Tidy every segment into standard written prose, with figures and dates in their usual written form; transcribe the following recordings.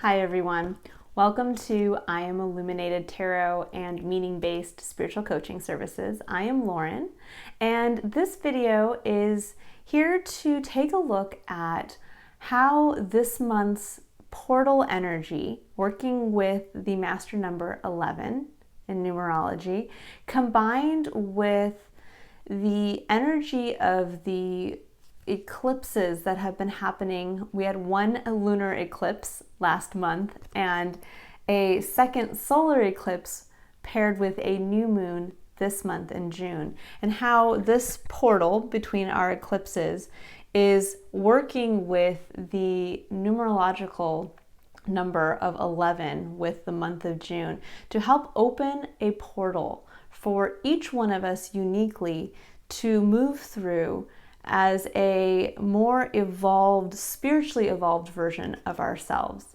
Hi everyone. Welcome to I Am Illuminated Tarot and Meaning-Based Spiritual Coaching Services. I am Lauren, and this video is here to take a look at how this month's portal energy, working with the master number 11 in numerology, combined with the energy of the eclipses that have been happening. We had one lunar eclipse last month and a second solar eclipse paired with a new moon this month in June, and how this portal between our eclipses is working with the numerological number of 11 with the month of June to help open a portal for each one of us uniquely to move through as a more evolved, spiritually evolved version of ourselves.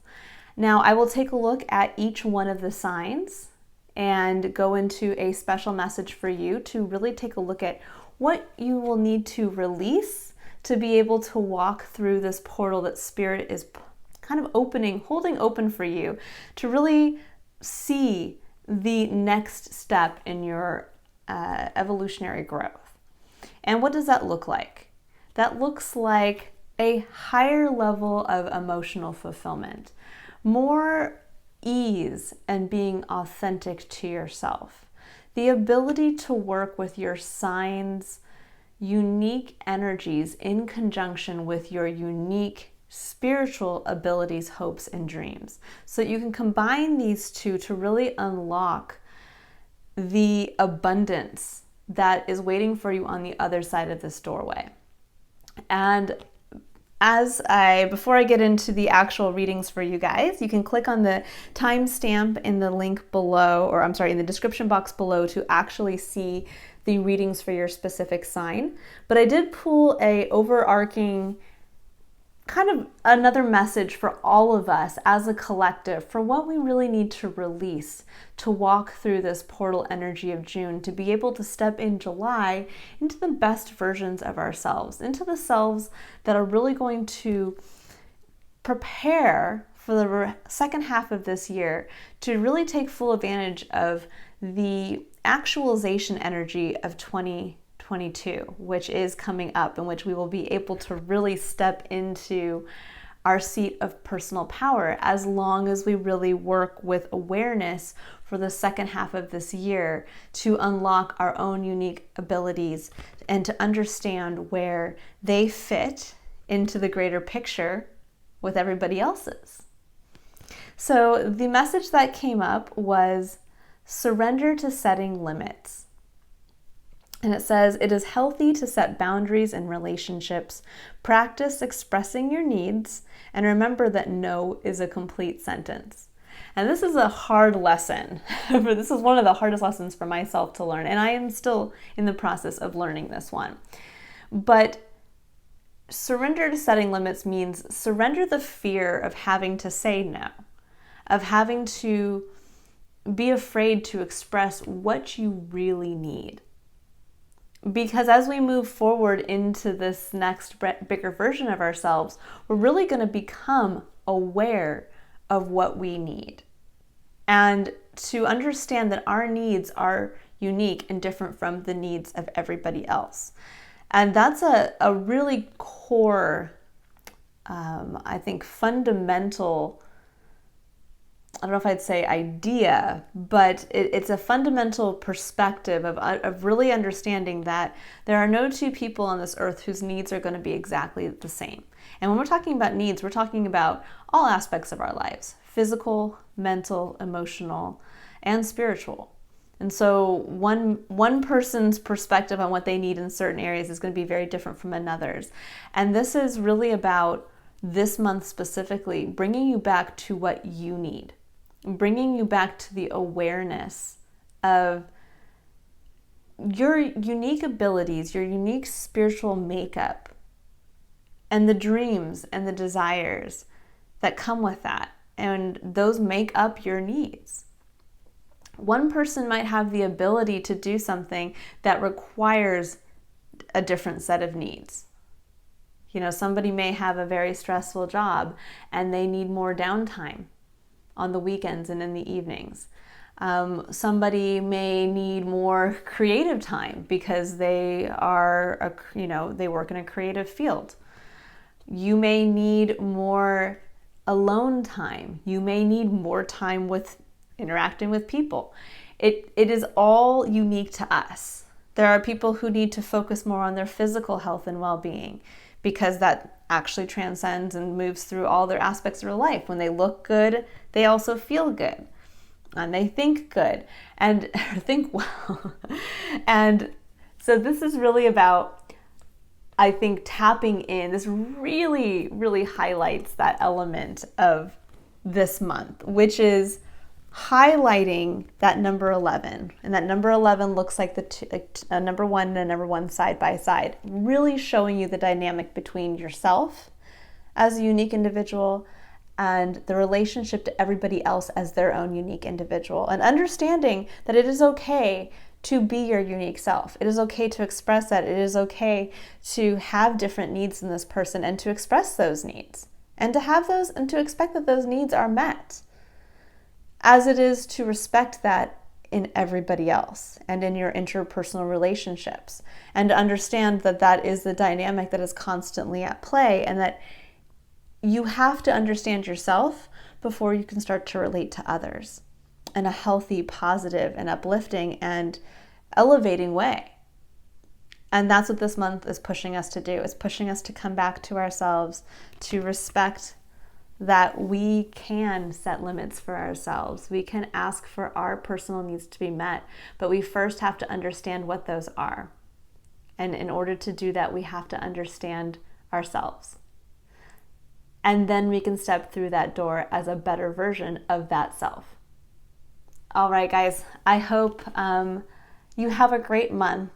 Now, I will take a look at each one of the signs and go into a special message for you to really take a look at what you will need to release to be able to walk through this portal that Spirit is kind of holding open for you to really see the next step in your evolutionary growth. And what does that look like? That looks like a higher level of emotional fulfillment, more ease and being authentic to yourself, the ability to work with your signs' unique energies in conjunction with your unique spiritual abilities, hopes, and dreams. So you can combine these two to really unlock the abundance that is waiting for you on the other side of this doorway. And before I get into the actual readings for you guys, you can click on the timestamp in the link below, in the description box below, to actually see the readings for your specific sign. But I did pull a overarching kind of another message for all of us as a collective for what we really need to release to walk through this portal energy of June, to be able to step in July into the best versions of ourselves, into the selves that are really going to prepare for the second half of this year to really take full advantage of the actualization energy of 2022, which is coming up, in which we will be able to really step into our seat of personal power, as long as we really work with awareness for the second half of this year to unlock our own unique abilities and to understand where they fit into the greater picture with everybody else's. So the message that came up was surrender to setting limits. And it says, it is healthy to set boundaries in relationships, practice expressing your needs, and remember that no is a complete sentence. And this is a hard lesson. This is one of the hardest lessons for myself to learn, and I am still in the process of learning this one. But surrender to setting limits means surrender the fear of having to say no, of having to be afraid to express what you really need. Because as we move forward into this next bigger version of ourselves, we're really going to become aware of what we need. And to understand that our needs are unique and different from the needs of everybody else. And that's a really core, I think, fundamental, I don't know if I'd say idea, but it's a fundamental perspective of really understanding that there are no two people on this earth whose needs are going to be exactly the same. And when we're talking about needs, we're talking about all aspects of our lives: physical, mental, emotional, and spiritual. And so one person's perspective on what they need in certain areas is going to be very different from another's. And this is really about this month specifically bringing you back to what you need, bringing you back to the awareness of your unique abilities, your unique spiritual makeup, and the dreams and the desires that come with that. And those make up your needs. One person might have the ability to do something that requires a different set of needs. You know, somebody may have a very stressful job and they need more downtime on the weekends and in the evenings. Somebody may need more creative time because they are, they work in a creative field. You may need more alone time. You may need more time with interacting with people. It is all unique to us. There are people who need to focus more on their physical health and well-being because that actually transcends and moves through all their aspects of their life. When they look good, they also feel good. And they think good and think well. And so this is really about, I think, tapping in. This really, really highlights that element of this month, which is highlighting that number 11. And that number 11 looks like a number 1 and a number 1 side by side, really showing you the dynamic between yourself as a unique individual and the relationship to everybody else as their own unique individual, and understanding that it is okay to be your unique self. It is okay to express that. It is okay to have different needs in this person and to express those needs and to have those and to expect that those needs are met, as it is to respect that in everybody else and in your interpersonal relationships, and to understand that that is the dynamic that is constantly at play, and that you have to understand yourself before you can start to relate to others in a healthy, positive, and uplifting and elevating way. And that's what this month is pushing us to do. It's pushing us to come back to ourselves, to respect that we can set limits for ourselves. We can ask for our personal needs to be met, but we first have to understand what those are. And in order to do that, we have to understand ourselves. And then we can step through that door as a better version of that self. All right, guys, I hope you have a great month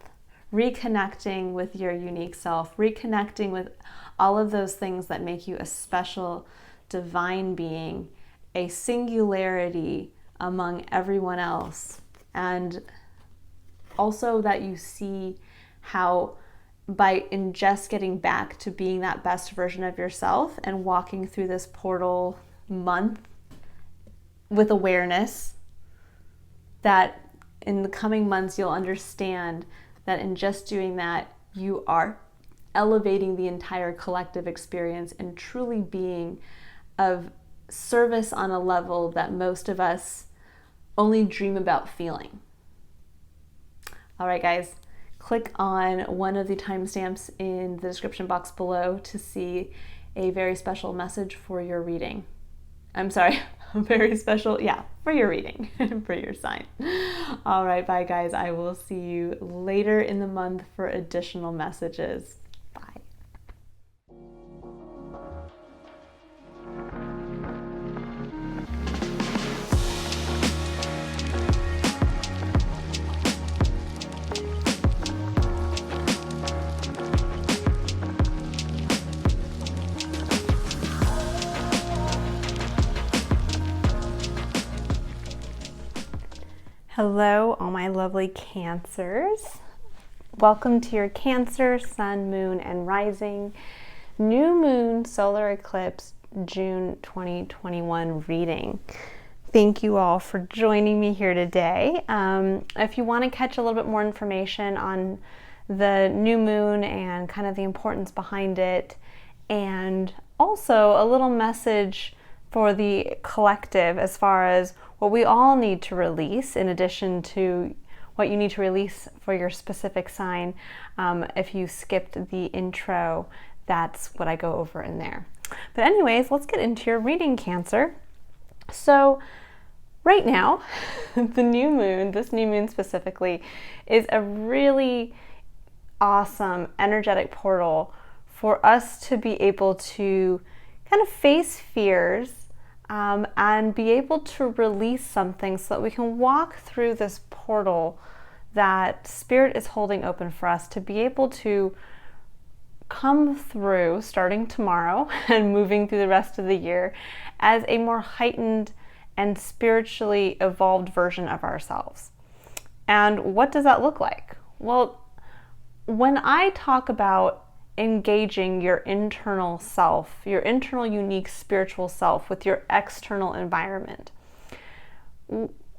reconnecting with your unique self, reconnecting with all of those things that make you a special, divine being, a singularity among everyone else. And also that you see how in just getting back to being that best version of yourself and walking through this portal month with awareness, that in the coming months you'll understand that in just doing that, you are elevating the entire collective experience and truly being of service on a level that most of us only dream about feeling. All right, guys. Click on one of the timestamps in the description box below to see a very special message for your reading. I'm sorry, a very special, for your reading, for your sign. All right, bye guys. I will see you later in the month for additional messages. Bye. Hello, all my lovely Cancers. Welcome to your Cancer, Sun, Moon, and Rising New Moon Solar Eclipse June 2021 reading. Thank you all for joining me here today. If you want to catch a little bit more information on the new moon and kind of the importance behind it, and also a little message for the collective as far as what we all need to release, in addition to what you need to release for your specific sign. If you skipped the intro, that's what I go over in there. But anyways, let's get into your reading, Cancer. So right now, the new moon, this new moon specifically, is a really awesome energetic portal for us to be able to kind of face fears and be able to release something so that we can walk through this portal that Spirit is holding open for us to be able to come through starting tomorrow and moving through the rest of the year as a more heightened and spiritually evolved version of ourselves. And what does that look like? Well, when I talk about engaging your internal self, your internal unique spiritual self with your external environment.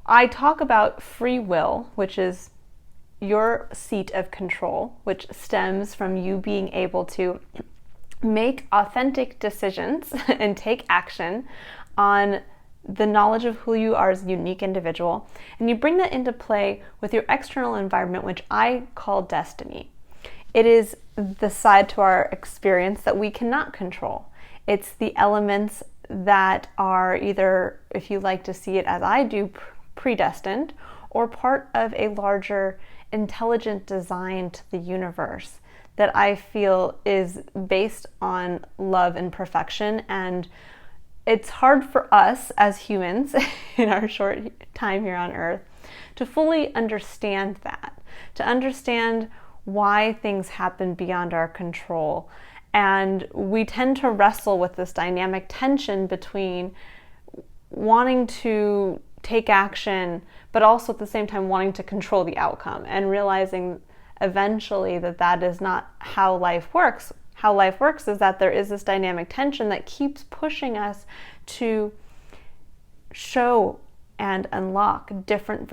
I talk about free will, which is your seat of control, which stems from you being able to make authentic decisions and take action on the knowledge of who you are as a unique individual. And you bring that into play with your external environment, which I call destiny. It is the side to our experience that we cannot control. It's the elements that are either, if you like to see it as I do, predestined, or part of a larger intelligent design to the universe that I feel is based on love and perfection. And it's hard for us as humans in our short time here on Earth to fully understand that, to understand why things happen beyond our control. And we tend to wrestle with this dynamic tension between wanting to take action, but also at the same time wanting to control the outcome, and realizing eventually that that is not how life works. How life works is that there is this dynamic tension that keeps pushing us to show and unlock different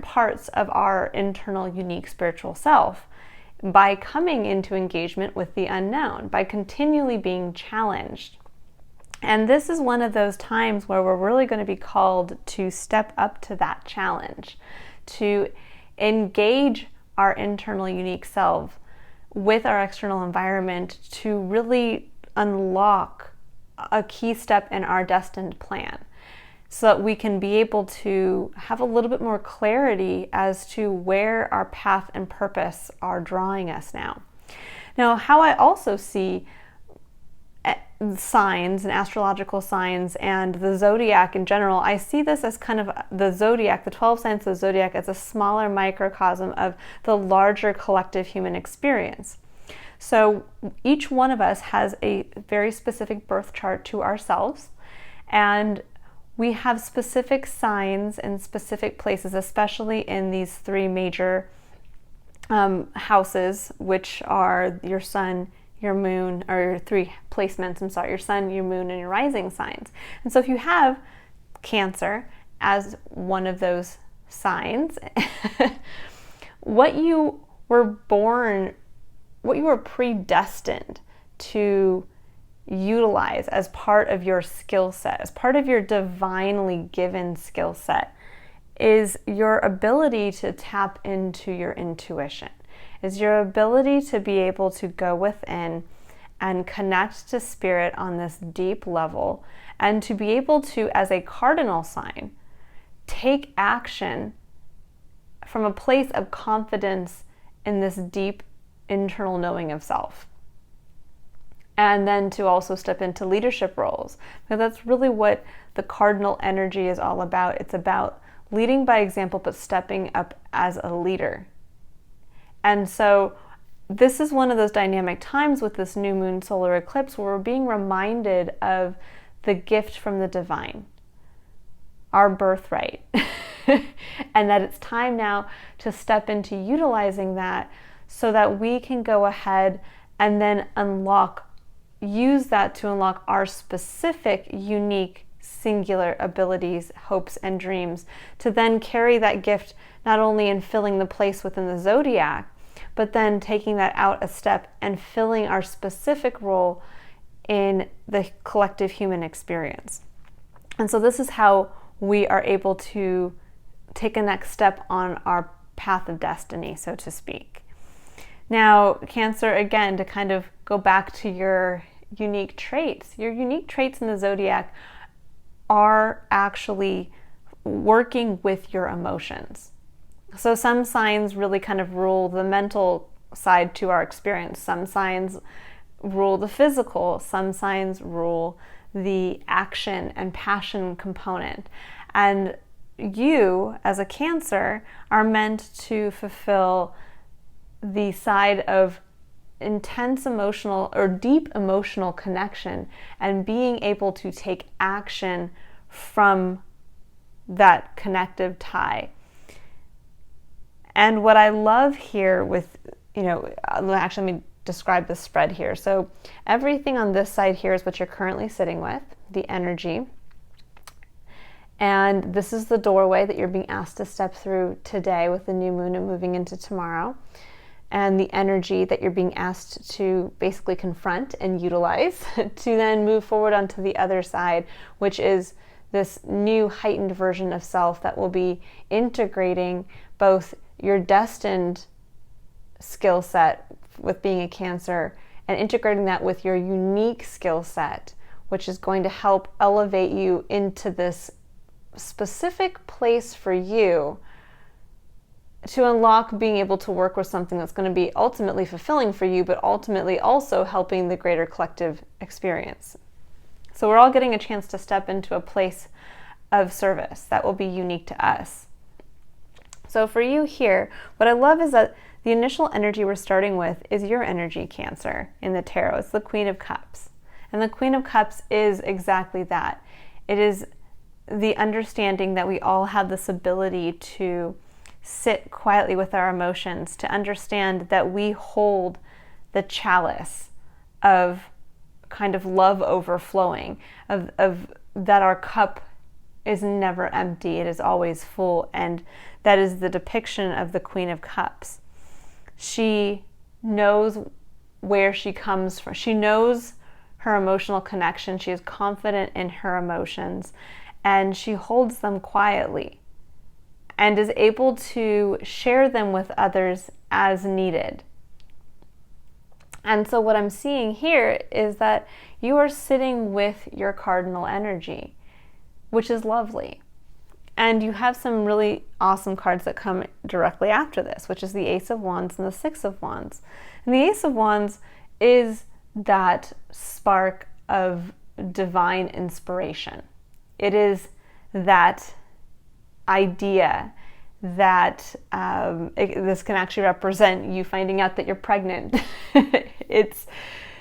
parts of our internal unique spiritual self by coming into engagement with the unknown, by continually being challenged. And this is one of those times where we're really going to be called to step up to that challenge, to engage our internal unique self with our external environment to really unlock a key step in our destined plan, so that we can be able to have a little bit more clarity as to where our path and purpose are drawing us now. Now, how I also see signs and astrological signs and the zodiac in general, I see this as kind of the zodiac, the 12 signs of the zodiac, as a smaller microcosm of the larger collective human experience. So each one of us has a very specific birth chart to ourselves, and we have specific signs in specific places, especially in these three major houses, which are your sun, your moon, or your three placements, your sun, your moon, and your rising signs. And so if you have Cancer as one of those signs, what you were predestined to utilize as part of your skill set, as part of your divinely given skill set, is your ability to tap into your intuition, is your ability to be able to go within and connect to spirit on this deep level, and to be able to, as a cardinal sign, take action from a place of confidence in this deep internal knowing of self. And then to also step into leadership roles. Because that's really what the cardinal energy is all about. It's about leading by example, but stepping up as a leader. And so this is one of those dynamic times with this new moon solar eclipse where we're being reminded of the gift from the divine, our birthright. And that it's time now to step into utilizing that so that we can go ahead and then use that to unlock our specific, unique, singular abilities, hopes, and dreams, to then carry that gift not only in filling the place within the zodiac, but then taking that out a step and filling our specific role in the collective human experience. And so this is how we are able to take a next step on our path of destiny, so to speak. Now, Cancer, again, to kind of go back to your unique traits in the zodiac are actually working with your emotions. So some signs really kind of rule the mental side to our experience. Some signs rule the physical. Some signs rule the action and passion component. And you, as a Cancer, are meant to fulfill the side of intense emotional or deep emotional connection and being able to take action from that connective tie. And what I love here with, actually let me describe the spread here. So everything on this side here is what you're currently sitting with, the energy. And this is the doorway that you're being asked to step through today with the new moon and moving into tomorrow. And the energy that you're being asked to basically confront and utilize to then move forward onto the other side, which is this new heightened version of self that will be integrating both your destined skill set with being a Cancer and integrating that with your unique skill set, which is going to help elevate you into this specific place for you to unlock being able to work with something that's going to be ultimately fulfilling for you, but ultimately also helping the greater collective experience. So we're all getting a chance to step into a place of service that will be unique to us. So for you here, what I love is that the initial energy we're starting with is your energy, Cancer, in the tarot. It's the Queen of Cups. And the Queen of Cups is exactly that. It is the understanding that we all have this ability to sit quietly with our emotions, to understand that we hold the chalice of kind of love overflowing, of that our cup is never empty, it is always full, and that is the depiction of the Queen of Cups. She knows where she comes from. She knows her emotional connection. She is confident in her emotions, and she holds them quietly and is able to share them with others as needed. And so what I'm seeing here is that you are sitting with your cardinal energy, which is lovely. And you have some really awesome cards that come directly after this, which is the Ace of Wands and the Six of Wands. And the Ace of Wands is that spark of divine inspiration. It is that idea that this can actually represent you finding out that you're pregnant. It's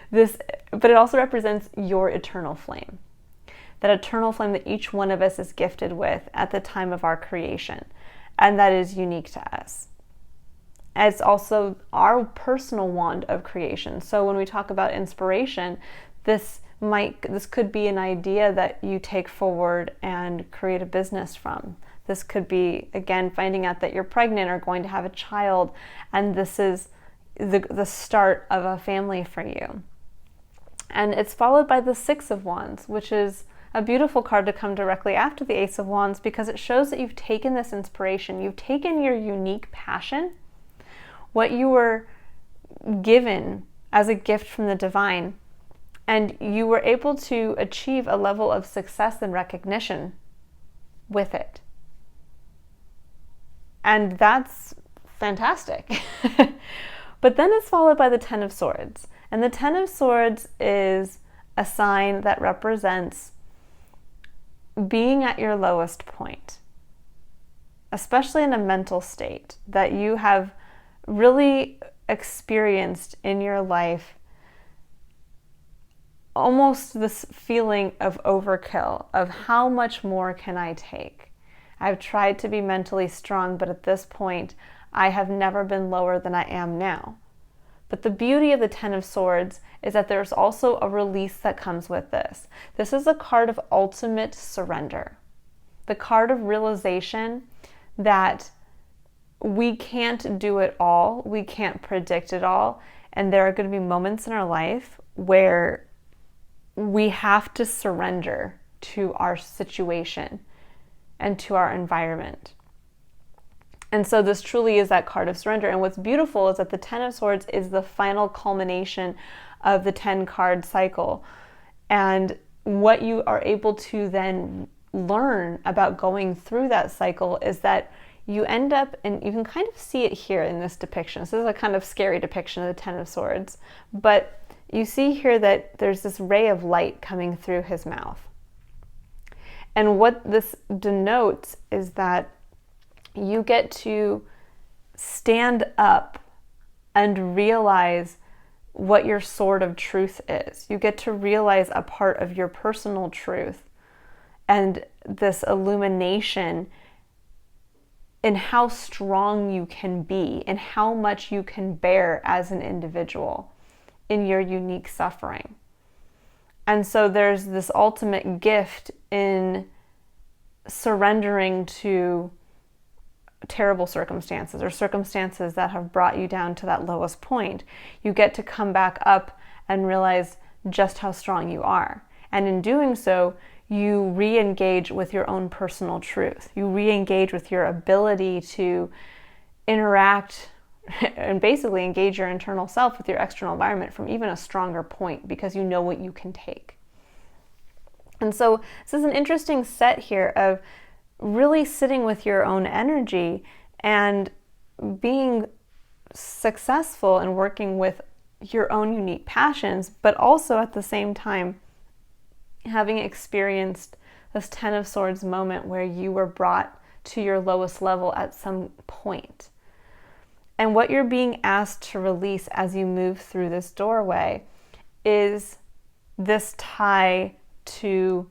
this, but it also represents your eternal flame. That eternal flame that each one of us is gifted with at the time of our creation, and that is unique to us. It's also our personal wand of creation. So when we talk about inspiration, this could be an idea that you take forward and create a business from. This could be, again, finding out that you're pregnant or going to have a child, and this is the start of a family for you. And it's followed by the Six of Wands, which is a beautiful card to come directly after the Ace of Wands, because it shows that you've taken this inspiration, you've taken your unique passion, what you were given as a gift from the divine, and you were able to achieve a level of success and recognition with it. And that's fantastic. But then it's followed by the Ten of Swords. And the Ten of Swords is a sign that represents being at your lowest point, especially in a mental state that you have really experienced in your life, almost this feeling of overkill, of how much more can I take? I've tried to be mentally strong, but at this point, I have never been lower than I am now. But the beauty of the Ten of Swords is that there's also a release that comes with this. This is a card of ultimate surrender. The card of realization that we can't do it all, we can't predict it all, and there are going to be moments in our life where we have to surrender to our situation and to our environment. And so this truly is that card of surrender. And what's beautiful is that the Ten of Swords is the final culmination of the 10-card cycle. And what you are able to then learn about going through that cycle is that you end up, and you can kind of see it here in this depiction. So this is a kind of scary depiction of the Ten of Swords. But you see here that there's this ray of light coming through his mouth. And what this denotes is that you get to stand up and realize what your sword of truth is. You get to realize a part of your personal truth and this illumination in how strong you can be and how much you can bear as an individual. in your unique suffering. And so there's this ultimate gift in surrendering to terrible circumstances or circumstances that have brought you down to that lowest point. You get to come back up and realize just how strong you are. And in doing so, you re-engage with your own personal truth. You re-engage with your ability to interact and basically engage your internal self with your external environment from even a stronger point, because you know what you can take. And so this is an interesting set here of really sitting with your own energy and being successful in working with your own unique passions, but also at the same time having experienced this 10 of Swords moment where you were brought to your lowest level at some point. And what you're being asked to release as you move through this doorway is this tie to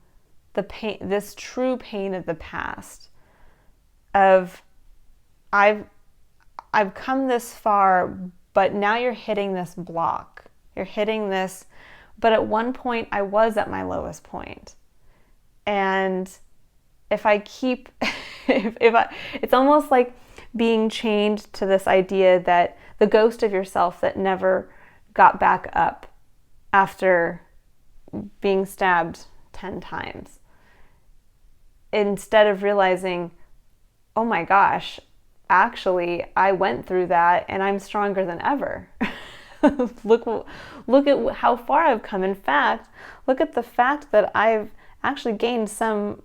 the pain, this true pain of the past, of I've come this far, but now you're hitting this block. You're hitting this, but at one point I was at my lowest point. And if I keep, it's almost like being chained to this idea that the ghost of yourself that never got back up after being stabbed 10 times. Instead of realizing, oh my gosh, actually I went through that and I'm stronger than ever. Look at how far I've come. In fact, look at the fact that I've actually gained some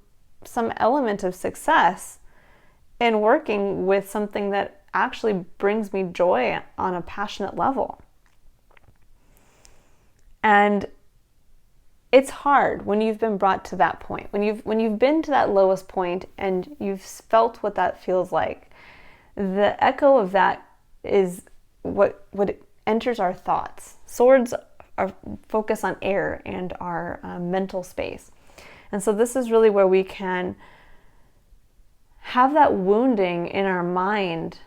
element of success in working with something that actually brings me joy on a passionate level. And it's hard when you've been brought to that point. When you've been to that lowest point and you've felt what that feels like, the echo of that is what enters our thoughts. Swords are focus on air and our mental space. And so this is really where we can have that wounding in our mind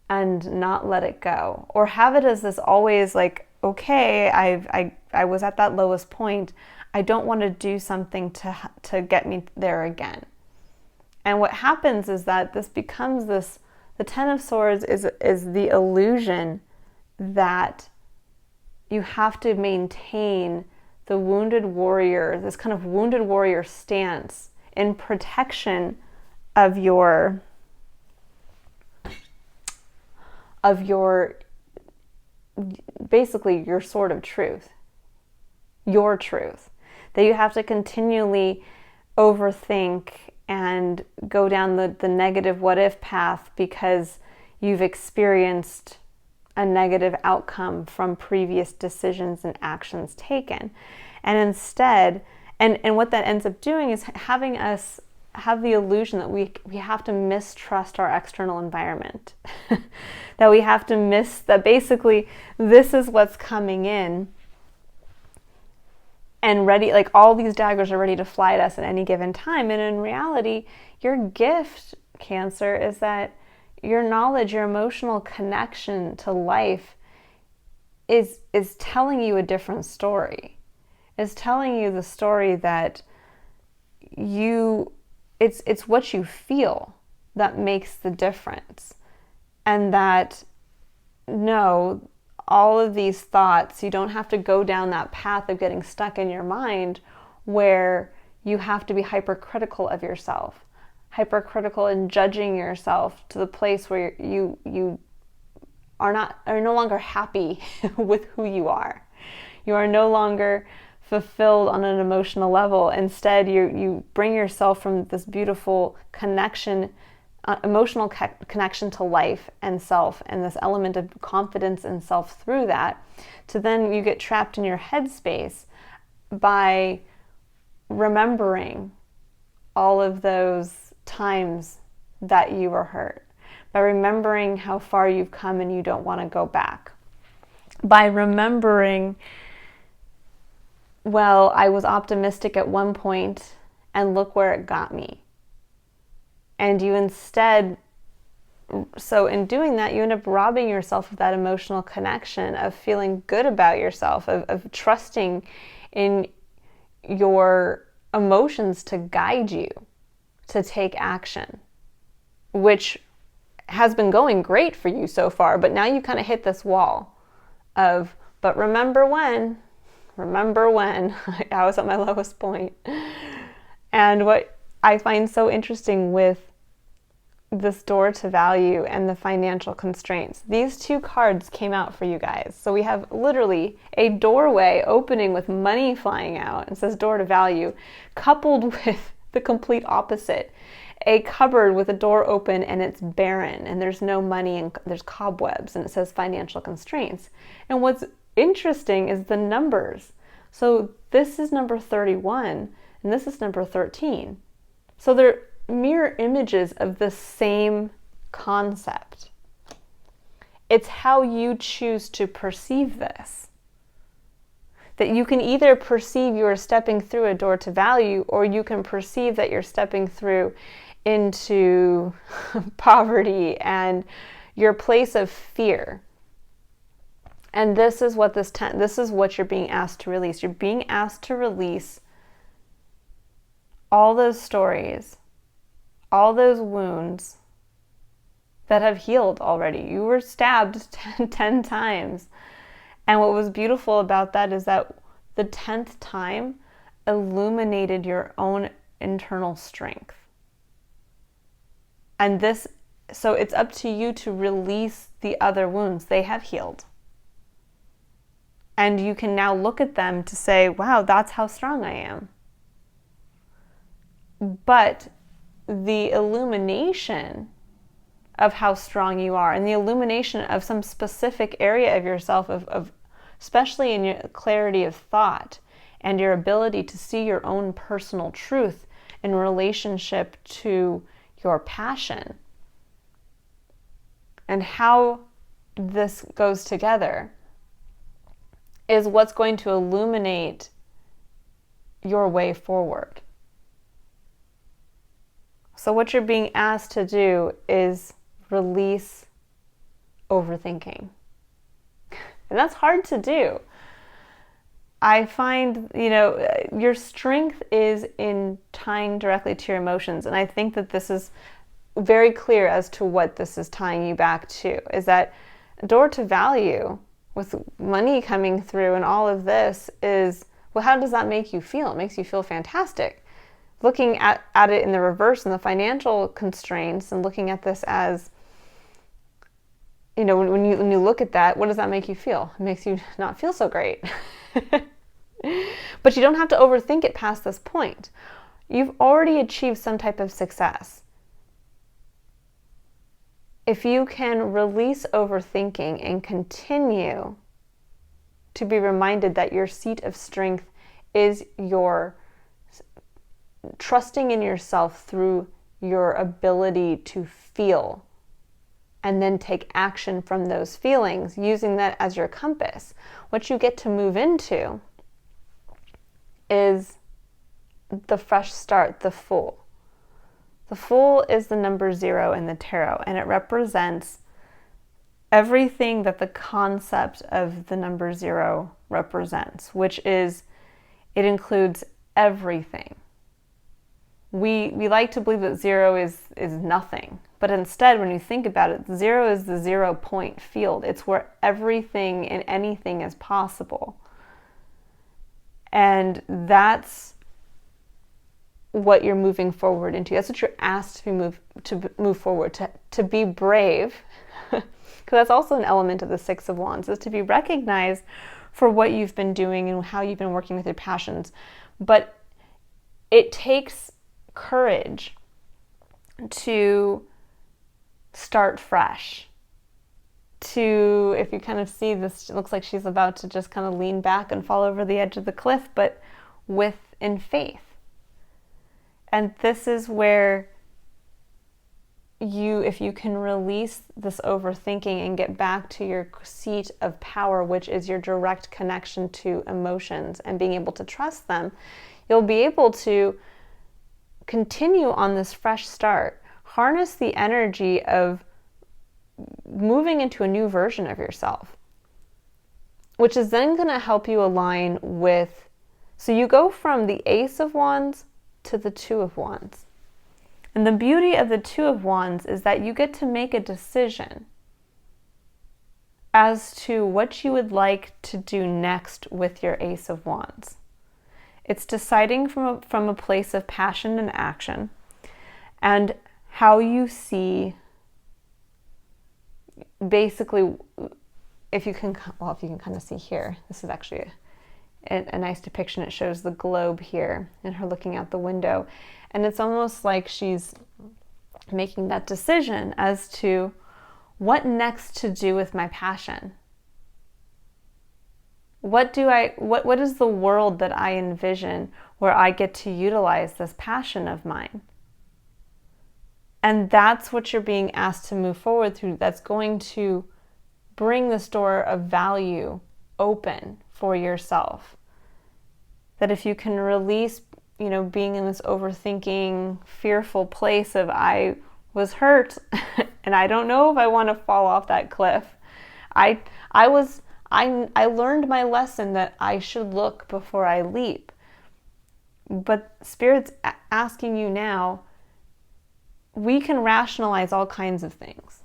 and not let it go, or have it as this always like, okay, I was at that lowest point. I don't want to do something to get me there again. And what happens is that this becomes this, the 10 of Swords is the illusion that you have to maintain the wounded warrior, this kind of wounded warrior stance in protection of your basically your sword of truth, your truth, that you have to continually overthink and go down the negative what if path because you've experienced a negative outcome from previous decisions and actions taken. And instead, and what that ends up doing is having us have the illusion that we have to mistrust our external environment. That we have to that basically this is what's coming in and ready, like all these daggers are ready to fly at us at any given time. And in reality, your gift, Cancer, is that your knowledge, your emotional connection to life is telling you a different story. Is telling you the story that it's what you feel that makes the difference. And that, no, all of these thoughts, you don't have to go down that path of getting stuck in your mind where you have to be hypercritical of yourself, hypercritical in judging yourself to the place where you are no longer happy with who you are. You are no longer fulfilled on an emotional level. Instead, you bring yourself from this beautiful connection, emotional connection to life and self, and this element of confidence in self through that, to then you get trapped in your headspace by remembering all of those times that you were hurt, by remembering how far you've come and you don't want to go back, by remembering, well, I was optimistic at one point and look where it got me. And you instead so in doing that, you end up robbing yourself of that emotional connection, of feeling good about yourself, of trusting in your emotions to guide you to take action, which has been going great for you so far, but now you kind of hit this wall of, but remember when I was at my lowest point. And what I find so interesting with this door to value and the financial constraints, these two cards came out for you guys. So we have literally a doorway opening with money flying out, and says door to value, coupled with the complete opposite, a cupboard with a door open and it's barren and there's no money and there's cobwebs, and it says financial constraints. And what's interesting is the numbers. So this is number 31 and this is number 13. So they're mirror images of the same concept. It's how you choose to perceive this. That you can either perceive you are stepping through a door to value, or you can perceive that you're stepping through into poverty and your place of fear. And this is what this is what you're being asked to release. You're being asked to release all those stories, all those wounds that have healed already. You were stabbed 10 times. And what was beautiful about that is that the 10th time illuminated your own internal strength. And so it's up to you to release the other wounds. They have healed. And you can now look at them to say, wow, that's how strong I am. But the illumination of how strong you are, and the illumination of some specific area of yourself, of especially in your clarity of thought and your ability to see your own personal truth in relationship to your passion, and how this goes together is what's going to illuminate your way forward. So what you're being asked to do is release overthinking. And that's hard to do. I find, your strength is in tying directly to your emotions. And I think that this is very clear as to what this is tying you back to, is that door to value with money coming through and all of this is, well, how does that make you feel? It makes you feel fantastic. Looking at it in the reverse and the financial constraints, and looking at this as, when you look at that, what does that make you feel? It makes you not feel so great. But you don't have to overthink it past this point. You've already achieved some type of success. If you can release overthinking and continue to be reminded that your seat of strength is your trusting in yourself through your ability to feel, and then take action from those feelings, using that as your compass, what you get to move into is the fresh start, the Fool. The Fool is the number 0 in the tarot, and it represents everything that the concept of the number 0 represents, which is, it includes everything. We like to believe that 0 is nothing, but instead, when you think about it, 0 is the 0 point field. It's where everything and anything is possible. And that's what you're moving forward into. That's what you're asked to move forward, to be brave, because that's also an element of the Six of Wands, is to be recognized for what you've been doing and how you've been working with your passions. But it takes courage to start fresh. If you kind of see this, it looks like she's about to just kind of lean back and fall over the edge of the cliff, but in faith. And this is where if you can release this overthinking and get back to your seat of power, which is your direct connection to emotions and being able to trust them, you'll be able to continue on this fresh start, harness the energy of moving into a new version of yourself, which is then going to help you align with, so you go from the Ace of Wands to the Two of Wands. And the beauty of the Two of Wands is that you get to make a decision as to what you would like to do next with your Ace of Wands. It's deciding from a place of passion and action, and how you see, basically, if you can kind of see here, this is actually a nice depiction. It shows the globe here and her looking out the window. And it's almost like she's making that decision as to what next to do with my passion. What is the world that I envision where I get to utilize this passion of mine? And that's what you're being asked to move forward through. That's going to bring this door of value open for yourself. That if you can release, being in this overthinking, fearful place of I was hurt and I don't know if I want to fall off that cliff. I learned my lesson that I should look before I leap. But Spirit's asking you now, we can rationalize all kinds of things.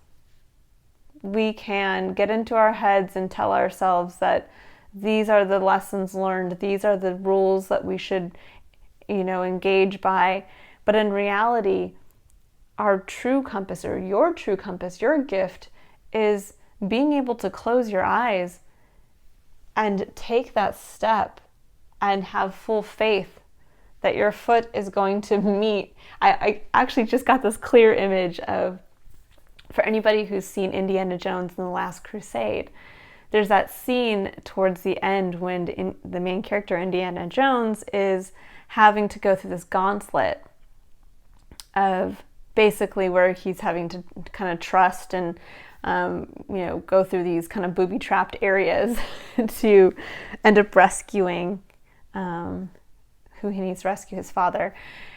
We can get into our heads and tell ourselves that these are the lessons learned, these are the rules that we should, engage by. But in reality, our true compass, or your true compass, your gift, is being able to close your eyes and take that step and have full faith that your foot is going to meet. I actually just got this clear image of, for anybody who's seen Indiana Jones and the Last Crusade, there's that scene towards the end when the main character, Indiana Jones, is having to go through this gauntlet of basically where he's having to kind of trust and go through these kind of booby-trapped areas to end up rescuing who he needs to rescue, his father.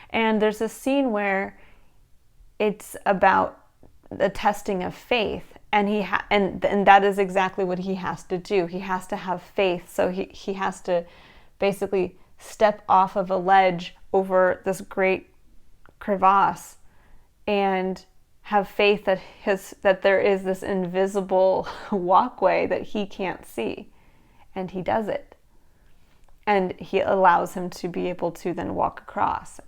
And there's a scene where it's about the testing of faith, and and that is exactly what he has to do. He has to have faith, so he has to basically step off of a ledge over this great crevasse and have faith that there is this invisible walkway that he can't see, and he does it. And he allows him to be able to then walk across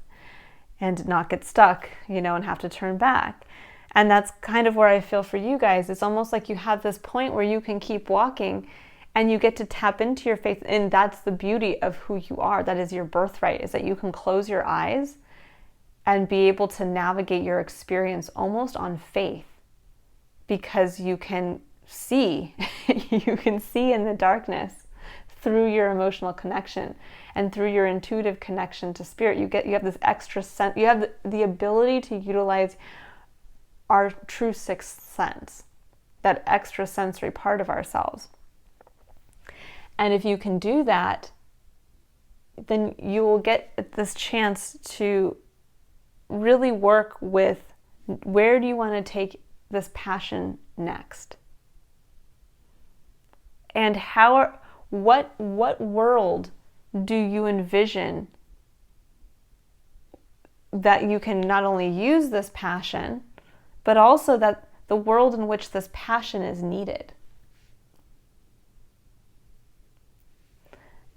and not get stuck, and have to turn back. And that's kind of where I feel for you guys. It's almost like you have this point where you can keep walking and you get to tap into your faith. And that's the beauty of who you are. That is your birthright, is that you can close your eyes and be able to navigate your experience almost on faith, because you can see, you can see in the darkness through your emotional connection and through your intuitive connection to spirit. You have this extra sense, you have the ability to utilize our true sixth sense, that extra sensory part of ourselves. And if you can do that, then you will get this chance to really work with, where do you want to take this passion next? And what world do you envision that you can not only use this passion, but also that the world in which this passion is needed?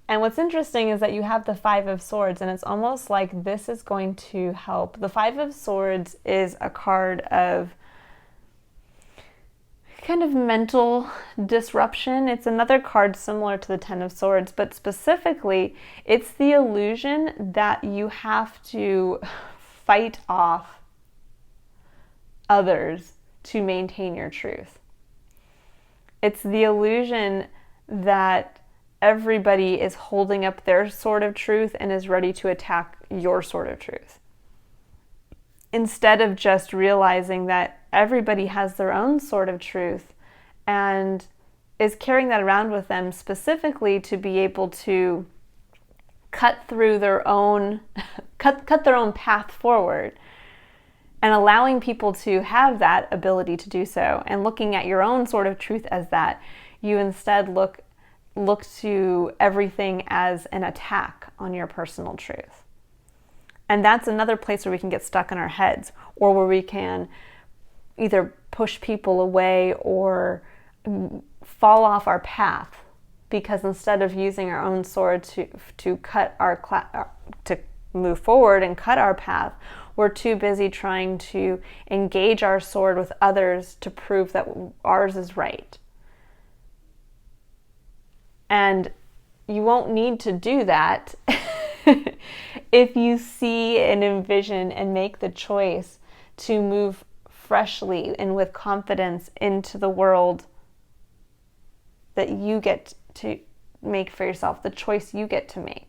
And what's interesting is that you have the Five of Swords, and it's almost like this is going to help. The Five of Swords is a card of kind of mental disruption. It's another card similar to the Ten of Swords, but specifically, it's the illusion that you have to fight off others to maintain your truth. It's the illusion that everybody is holding up their sword of truth and is ready to attack your sword of truth, instead of just realizing that everybody has their own sword of truth and is carrying that around with them, specifically to be able to cut through their own cut their own path forward. and allowing people to have that ability to do so, and looking at your own sort of truth as that, you instead look to everything as an attack on your personal truth. And that's another place where we can get stuck in our heads, or where we can either push people away or fall off our path, because instead of using our own sword to cut to move forward and cut our path, we're too busy trying to engage our sword with others to prove that ours is right. And you won't need to do that if you see and envision and make the choice to move freshly and with confidence into the world that you get to make for yourself, the choice you get to make.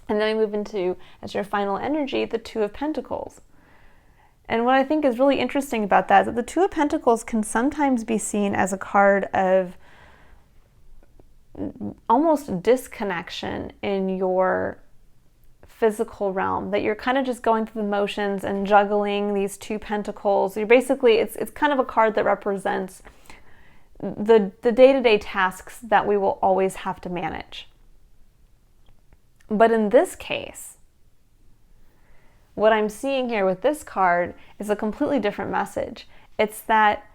And then I move into, as your final energy, the Two of Pentacles. And what I think is really interesting about that is that the Two of Pentacles can sometimes be seen as a card of almost disconnection in your physical realm, that you're kind of just going through the motions and juggling these two pentacles. You're basically, it's kind of a card that represents the day-to-day tasks that we will always have to manage. But in this case, what I'm seeing here with this card is a completely different message. It's that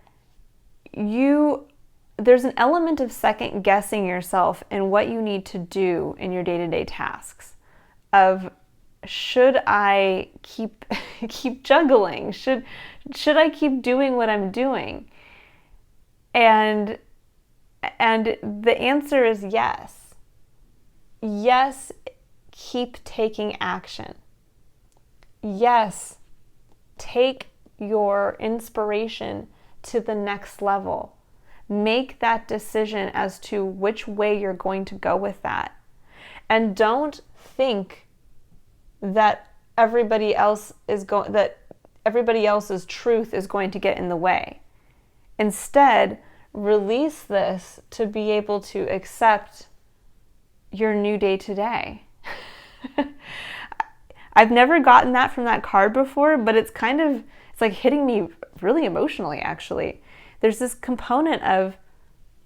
there's an element of second guessing yourself in what you need to do in your day-to-day tasks. Of, should I keep juggling? Should I keep doing what I'm doing? And the answer is yes. Yes, keep taking action. Yes, take your inspiration to the next level. Make that decision as to which way you're going to go with that. And don't think that everybody else's truth is going to get in the way. Instead, release this to be able to accept your new day today. I've never gotten that from that card before, but it's like hitting me really emotionally, actually. There's this component of,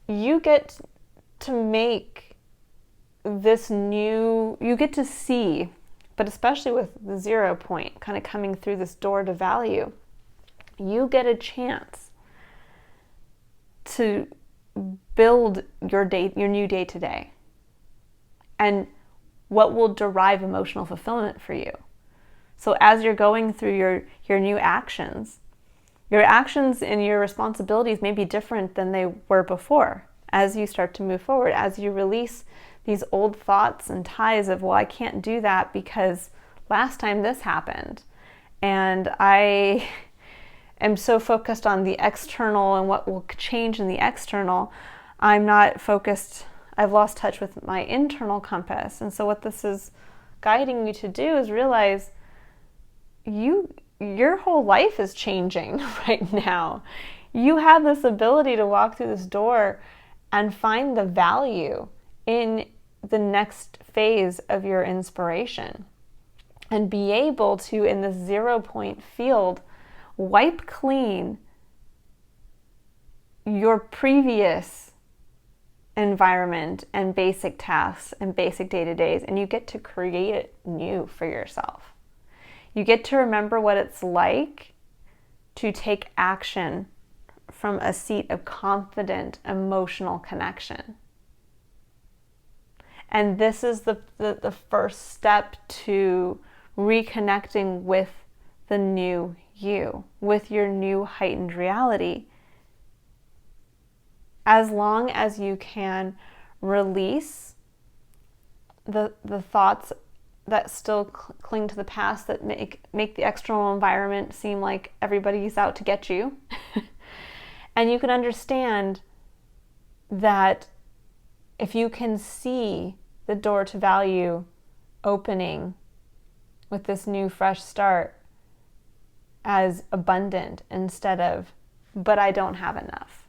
you get to make this new, you get to see, but especially with the 0 point kind of coming through this door to value, you get a chance to build your new day today, and what will derive emotional fulfillment for you. So as you're going through your new actions, your actions and your responsibilities may be different than they were before. As you start to move forward, as you release these old thoughts and ties of, well, I can't do that because last time this happened, and I am so focused on the external and what will change in the external, I'm not focused, I've lost touch with my internal compass. And so what this is guiding you to do is realize your whole life is changing right now. You have this ability to walk through this door and find the value in the next phase of your inspiration, and be able to, in this 0 point field, wipe clean your previous environment and basic tasks and basic day-to-days, and you get to create it new for yourself. You get to remember what it's like to take action from a seat of confident emotional connection. And this is the first step to reconnecting with the new you, with your new heightened reality. As long as you can release the thoughts that still cling to the past, that make the external environment seem like everybody's out to get you. And you can understand that if you can see the door to value opening with this new fresh start as abundant, instead of, but I don't have enough.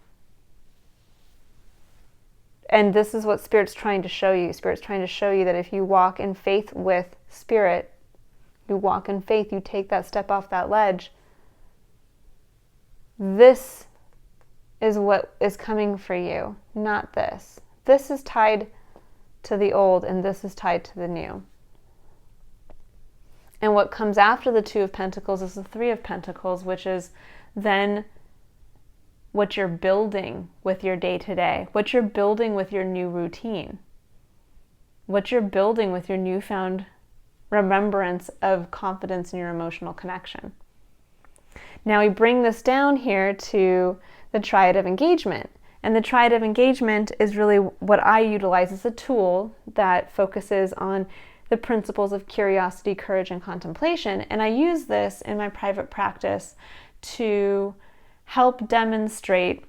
And this is what Spirit's trying to show you. Spirit's trying to show you that if you walk in faith with Spirit, You walk in faith, you take that step off that ledge. This is what is coming for you, not this. This is tied to the old and this is tied to the new. And what comes after the Two of Pentacles is the Three of Pentacles, which is then what you're building with your day-to-day, what you're building with your new routine, what you're building with your newfound remembrance of confidence in your emotional connection. Now we bring this down here to the Triad of Engagement. And the Triad of Engagement is really what I utilize as a tool that focuses on the principles of curiosity, courage, and contemplation. And I use this in my private practice to help demonstrate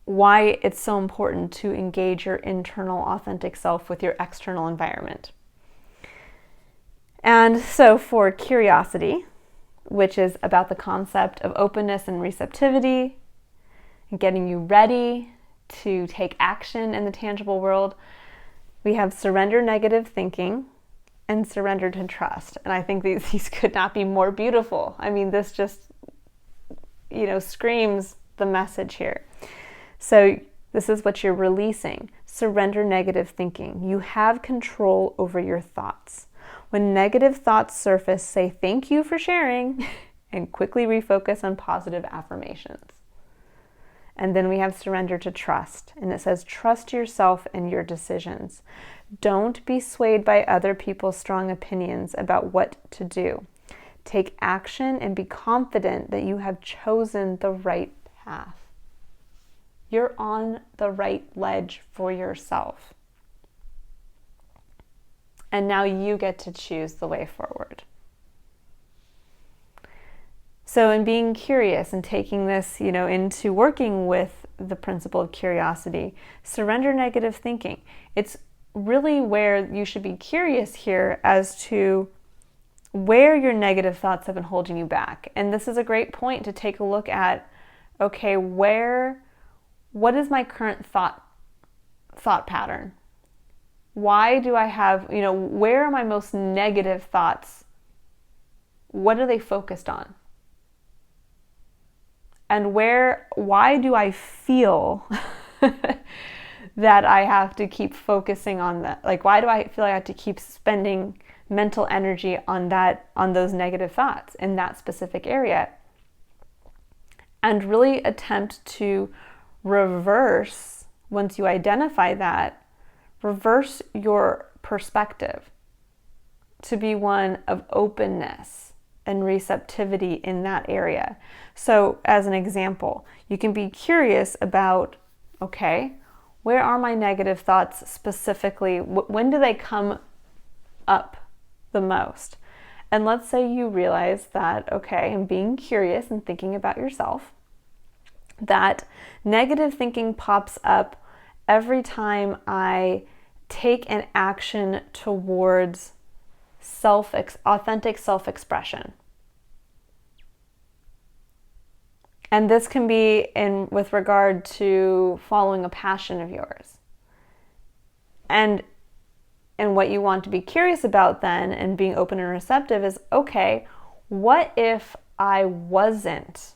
why it's so important to engage your internal authentic self with your external environment. And so for curiosity, which is about the concept of openness and receptivity, and getting you ready to take action in the tangible world, we have surrender negative thinking and surrender to trust. And I think these could not be more beautiful. I mean, this just, screams the message here. So this is what you're releasing. Surrender negative thinking. You have control over your thoughts. When negative thoughts surface, say thank you for sharing and quickly refocus on positive affirmations. And then we have surrender to trust. And it says, trust yourself and your decisions. Don't be swayed by other people's strong opinions about what to do. Take action and be confident that you have chosen the right path. You're on the right ledge for yourself. And now you get to choose the way forward. So in being curious and taking this, into working with the principle of curiosity, surrender negative thinking. It's really where you should be curious here as to where your negative thoughts have been holding you back. And this is a great point to take a look at, okay, what is my current thought pattern? Why do I have, where are my most negative thoughts? What are they focused on? And why do I feel that I have to keep focusing on that? Like, why do I feel like I have to keep spending mental energy on those negative thoughts in that specific area? And really attempt to reverse, once you identify that, reverse your perspective to be one of openness and receptivity in that area. So as an example, you can be curious about, okay, where are my negative thoughts specifically? When do they come up the most? And let's say you realize that, okay, and being curious and thinking about yourself, that negative thinking pops up every time I take an action towards authentic self-expression. And this can be with regard to following a passion of yours. And what you want to be curious about then, and being open and receptive, is, okay, what if I wasn't,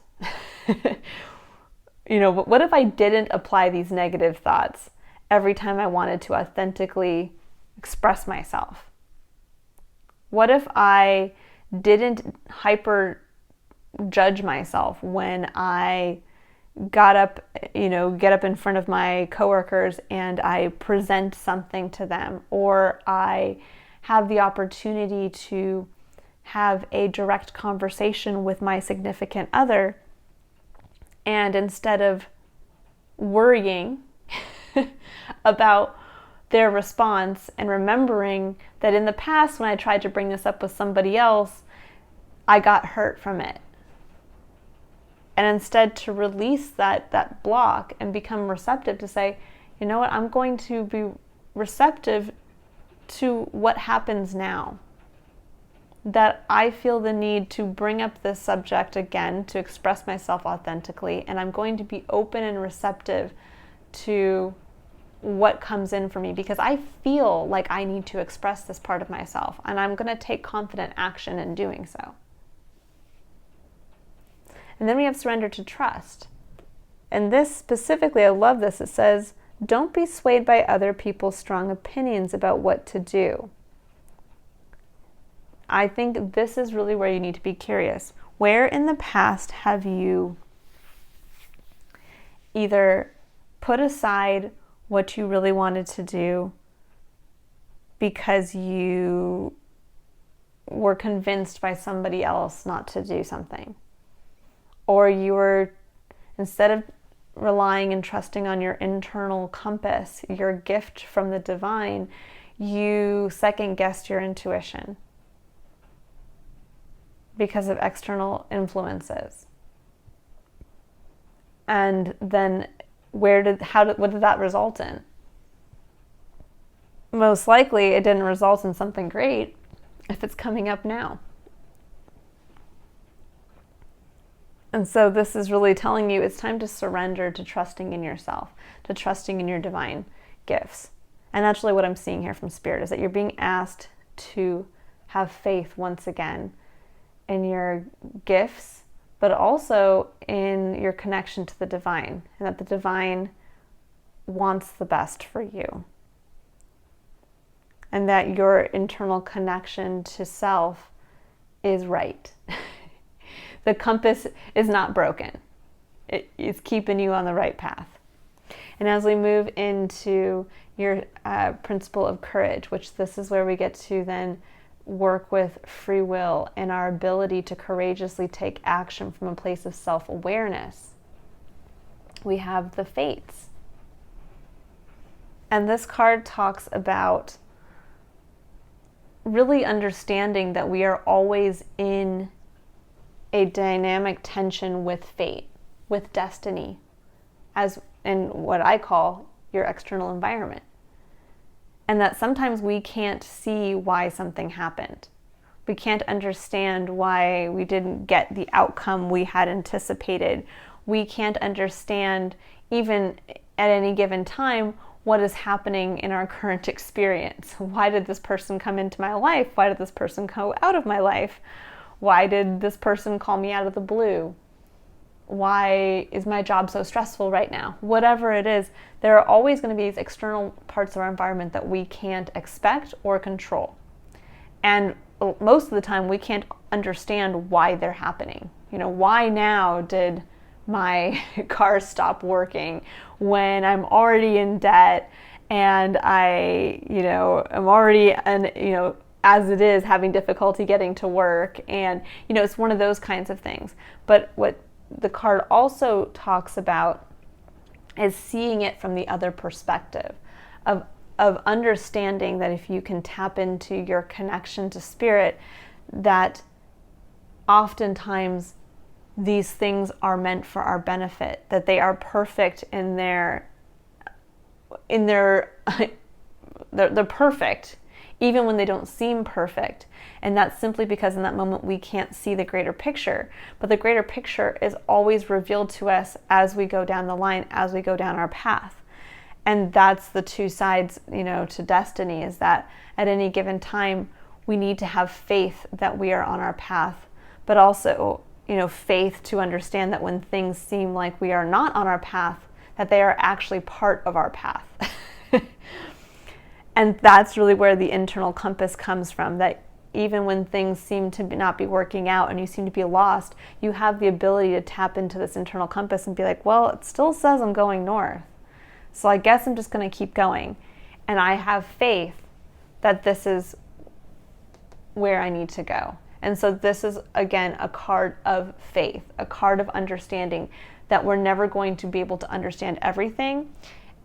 what if I didn't apply these negative thoughts every time I wanted to authentically express myself? What if I didn't hyper judge myself when I get up in front of my coworkers and I present something to them, or I have the opportunity to have a direct conversation with my significant other, and instead of worrying about their response and remembering that in the past when I tried to bring this up with somebody else, I got hurt from it. And instead to release that block and become receptive to say, you know what, I'm going to be receptive to what happens now. That I feel the need to bring up this subject again to express myself authentically, and I'm going to be open and receptive to what comes in for me, because I feel like I need to express this part of myself, and I'm going to take confident action in doing so. And then we have surrender to trust. And this specifically, I love this. It says, don't be swayed by other people's strong opinions about what to do. I think this is really where you need to be curious. Where in the past have you either put aside what you really wanted to do because you were convinced by somebody else not to do something? Or you were, instead of relying and trusting on your internal compass, your gift from the divine, you second-guessed your intuition because of external influences. And then what did that result in? Most likely it didn't result in something great if it's coming up now. And so this is really telling you it's time to surrender to trusting in yourself, to trusting in your divine gifts. And that's really what I'm seeing here from Spirit, is that you're being asked to have faith once again in your gifts, but also in your connection to the divine, and that the divine wants the best for you. And that your internal connection to self is right. The compass is not broken. It is keeping you on the right path. And as we move into your principle of courage, which this is where we get to then work with free will and our ability to courageously take action from a place of self-awareness, we have the Fates. And this card talks about really understanding that we are always in a dynamic tension with fate, with destiny, as in what I call your external environment. And that sometimes we can't see why something happened. We can't understand why we didn't get the outcome we had anticipated. We can't understand, even at any given time, what is happening in our current experience. Why did this person come into my life? Why did this person go out of my life? Why did this person call me out of the blue? Why is my job so stressful right now? Whatever it is, there are always going to be these external parts of our environment that we can't expect or control. And most of the time, we can't understand why they're happening. Why now did my car stop working when I'm already in debt and I, am already, as it is, having difficulty getting to work, and it's one of those kinds of things. But what the card also talks about is seeing it from the other perspective, of understanding that if you can tap into your connection to Spirit, that oftentimes these things are meant for our benefit, that they are perfect in their they're perfect even when they don't seem perfect. And that's simply because in that moment we can't see the greater picture. But the greater picture is always revealed to us as we go down the line, as we go down our path. And that's the two sides, to destiny, is that at any given time we need to have faith that we are on our path, but also, faith to understand that when things seem like we are not on our path, that they are actually part of our path. And that's really where the internal compass comes from, that even when things seem to not be working out and you seem to be lost, you have the ability to tap into this internal compass and be like, well, it still says I'm going north, so I guess I'm just going to keep going. And I have faith that this is where I need to go. And so this is, again, a card of faith, a card of understanding that we're never going to be able to understand everything,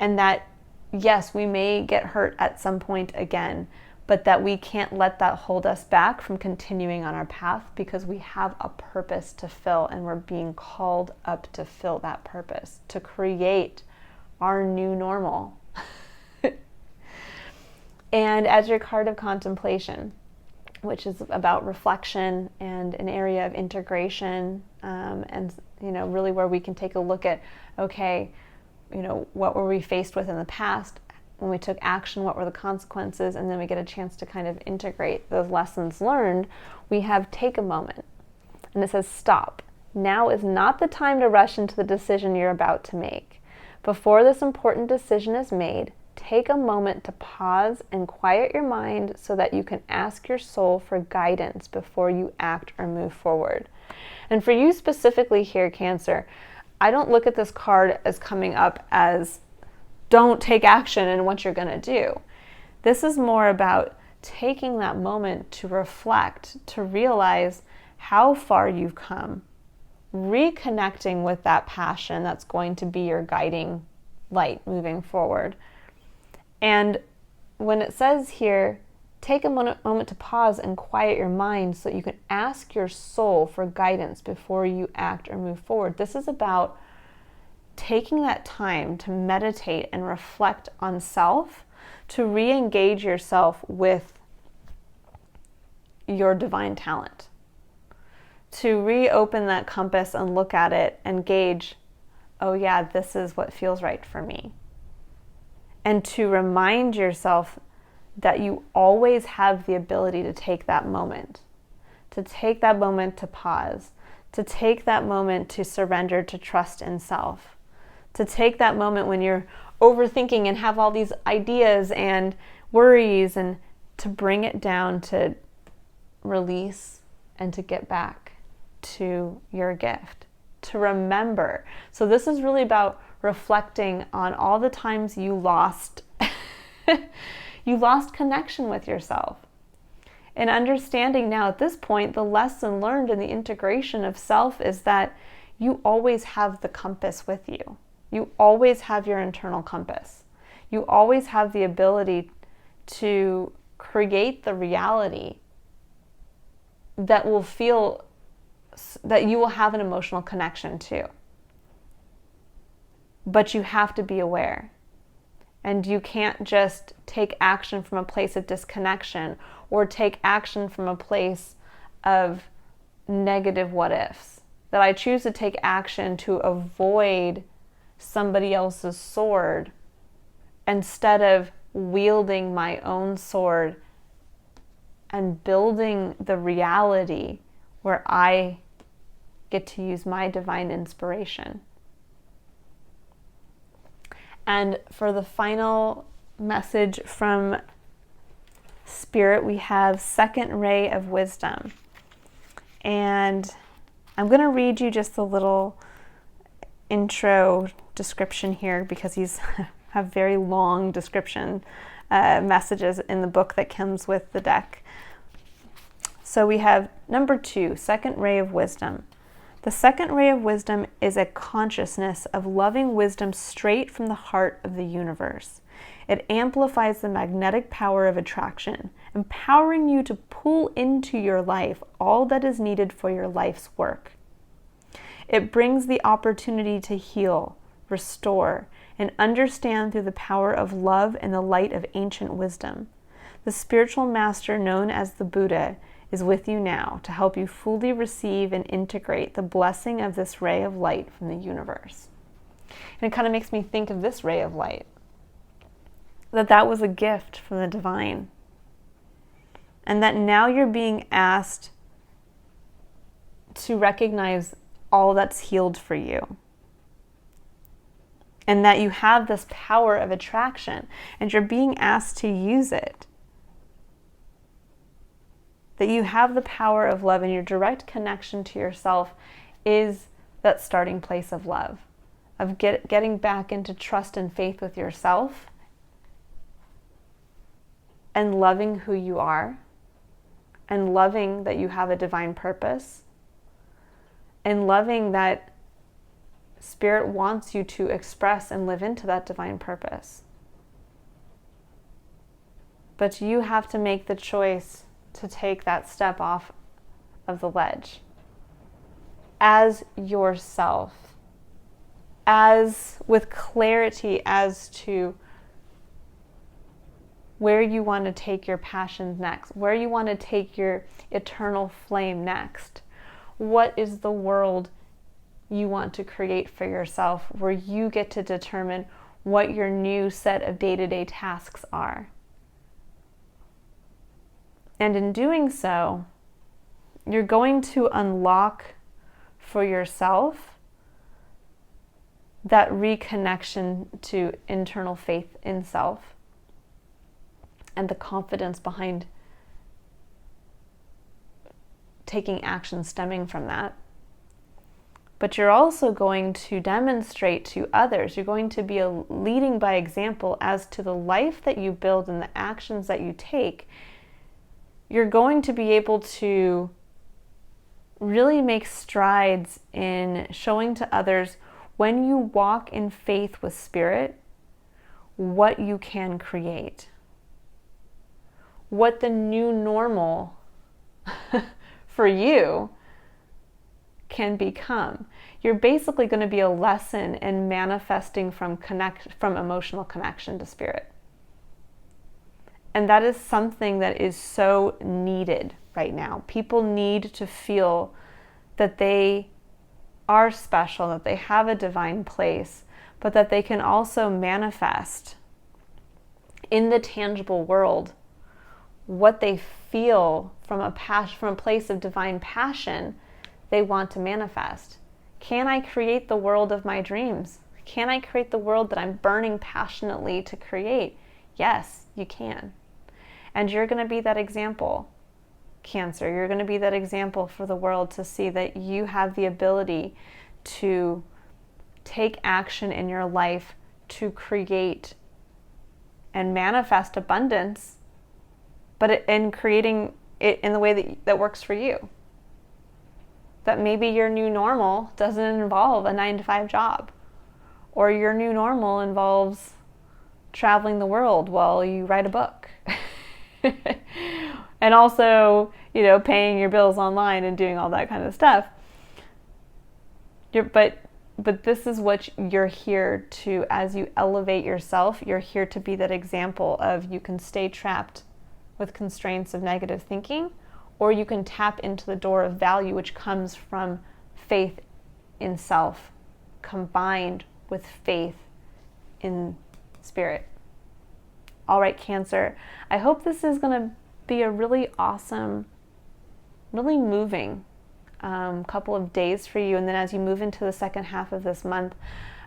and that yes, we may get hurt at some point again, but that we can't let that hold us back from continuing on our path, because we have a purpose to fill, and we're being called up to fill that purpose, to create our new normal. And as your card of contemplation, which is about reflection and an area of integration, and really where we can take a look at, okay, what were we faced with in the past? when we took action, what were the consequences, and then we get a chance to kind of integrate those lessons learned, we have take a moment. And it says, stop. Now is not the time to rush into the decision you're about to make. Before this important decision is made, take a moment to pause and quiet your mind so that you can ask your soul for guidance before you act or move forward. And for you specifically here, Cancer, I don't look at this card as coming up as don't take action in what you're going to do. This is more about taking that moment to reflect, to realize how far you've come, reconnecting with that passion that's going to be your guiding light moving forward. And when it says here, take a moment to pause and quiet your mind so that you can ask your soul for guidance before you act or move forward. This is about taking that time to meditate and reflect on self, to re-engage yourself with your divine talent, to reopen that compass and look at it and gauge, oh yeah, this is what feels right for me. And to remind yourself that you always have the ability to take that moment, to pause, to take that moment to surrender, to trust in self, to take that moment when you're overthinking and have all these ideas and worries, and to bring it down, to release and to get back to your gift, to remember. So this is really about reflecting on all the times you lost connection with yourself, and understanding now at this point the lesson learned in the integration of self is that you always have the compass with you. You always have your internal compass. You always have the ability to create the reality that will feel, that you will have an emotional connection to. But you have to be aware. And you can't just take action from a place of disconnection or take action from a place of negative what ifs. That I choose to take action to avoid somebody else's sword instead of wielding my own sword and building the reality where I get to use my divine inspiration. And for the final message from Spirit, we have second ray of wisdom. And I'm going to read you just a little intro description here because these have very long description messages in the book that comes with the deck. So we have number 2, second ray of wisdom. The second ray of wisdom is a consciousness of loving wisdom straight from the heart of the universe. It amplifies the magnetic power of attraction, empowering you to pull into your life all that is needed for your life's work. It brings the opportunity to heal, restore, and understand through the power of love and the light of ancient wisdom. The spiritual master known as the Buddha is with you now to help you fully receive and integrate the blessing of this ray of light from the universe. And it kind of makes me think of this ray of light, that was a gift from the divine. And that now you're being asked to recognize all that's healed for you. And that you have this power of attraction and you're being asked to use it. That you have the power of love and your direct connection to yourself is that starting place of love, of getting back into trust and faith with yourself and loving who you are and loving that you have a divine purpose and loving that Spirit wants you to express and live into that divine purpose. But you have to make the choice to take that step off of the ledge as yourself, as with clarity as to where you want to take your passions next, where you want to take your eternal flame next. What is the world you want to create for yourself, where you get to determine what your new set of day-to-day tasks are. And in doing so, you're going to unlock for yourself that reconnection to internal faith in self and the confidence behind taking action stemming from that. But you're also going to demonstrate to others, you're going to be leading by example as to the life that you build and the actions that you take. You're going to be able to really make strides in showing to others, when you walk in faith with Spirit, what you can create, what the new normal for you can become. You're basically going to be a lesson in manifesting from emotional connection to Spirit. And that is something that is so needed right now. People need to feel that they are special, that they have a divine place, but that they can also manifest in the tangible world what they feel from a place of divine passion they want to manifest. Can I create the world of my dreams? Can I create the world that I'm burning passionately to create? Yes, you can. And you're going to be that example, Cancer. You're going to be that example for the world to see that you have the ability to take action in your life to create and manifest abundance, but in creating it in the way that works for you. That maybe your new normal doesn't involve a 9-to-5 job, or your new normal involves traveling the world while you write a book. And also, paying your bills online and doing all that kind of stuff. But this is what you're here to, as you elevate yourself, you're here to be that example of you can stay trapped with constraints of negative thinking, or you can tap into the door of value, which comes from faith in self, combined with faith in Spirit. All right, Cancer, I hope this is going to be a really awesome, really moving couple of days for you. And then as you move into the second half of this month,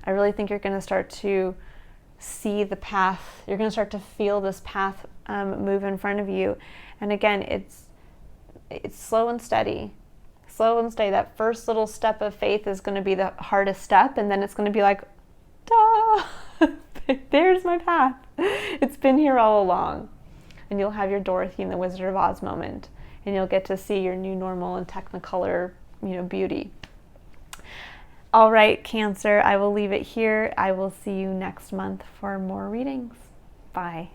I really think you're going to start to see the path. You're going to start to feel this path move in front of you. And again, it's slow and steady. Slow and steady. That first little step of faith is going to be the hardest step. And then it's going to be like, duh, there's my path. It's been here all along. And you'll have your Dorothy and the Wizard of Oz moment. And you'll get to see your new normal and Technicolor, beauty. All right, Cancer, I will leave it here. I will see you next month for more readings. Bye.